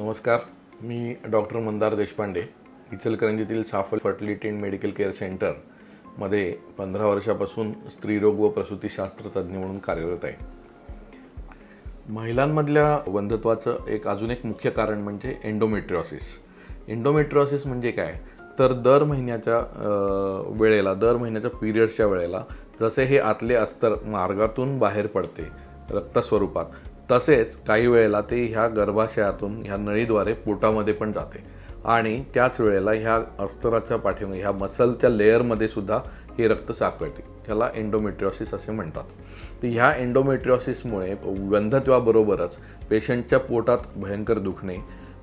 नमस्कार, मी डॉक्टर मंदार देशपांडे, इचलकरंजीतील Saphal fertility and medical care सेंटरमध्ये 15 वर्षापासून स्त्रीरोग व प्रसूतीशास्त्र तज्ज्ञ म्हणून कार्यरत आहे. महिलांमधल्या वंध्यत्वाचं अजून एक मुख्य कारण म्हणजे एंडोमेट्रियोसिस. एंडोमेट्रियोसिस म्हणजे काय? तर दर महिन्याच्या पिरियड्सच्या वेळेला जसे हे आतले अस्तर मार्गातून बाहेर पडते रक्तस्वरूपात, तसेच काही वेळेला ते ह्या गर्भाशयातून ह्या नळीद्वारे पोटामध्ये पण जाते आणि त्याच वेळेला ह्या अस्तराच्या पाठीमागे ह्या मसलच्या लेअरमध्ये सुद्धा हे रक्त साकळते. त्याला एंडोमेट्रियोसिस असे म्हणतात. तर ह्या एंडोमेट्रियोसिसमुळे वंध्यत्वाबरोबरच पेशंटच्या पोटात भयंकर दुखणे,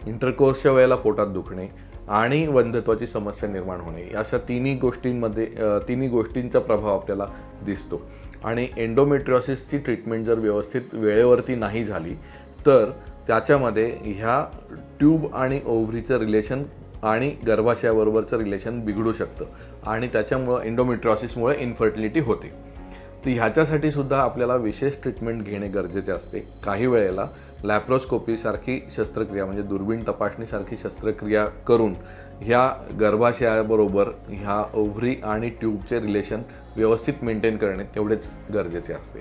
इंटरकोर्सच्या वेळेला पोटात दुखणे आणि वंध्यत्वाची समस्या निर्माण होणे, अशा तिन्ही गोष्टींचा प्रभाव आपल्याला दिसतो. आणि एंडोमेट्रियोसिसची ट्रीटमेंट जर व्यवस्थित वेळेवरती नाही झाली तर त्याच्यामध्ये ह्या ट्यूब आणि ओव्हरीचं रिलेशन आणि गर्भाशयाबरोबरचं रिलेशन बिघडू शकतं आणि त्याच्यामुळं एंडोमेट्रियोसिसमुळे इन्फर्टिलिटी होते. तर ह्याच्यासाठी सुद्धा आपल्याला विशेष ट्रीटमेंट घेणे गरजेचे असते. काही वेळेला लॅप्रोस्कोपीसारखी शस्त्रक्रिया म्हणजे दुर्बीण तपासणीसारखी शस्त्रक्रिया करून ह्या गर्भाशयाबरोबर ह्या ओव्हरी आणि ट्यूबचे रिलेशन व्यवस्थित मेंटेन करणे तेवढेच गरजेचे असते.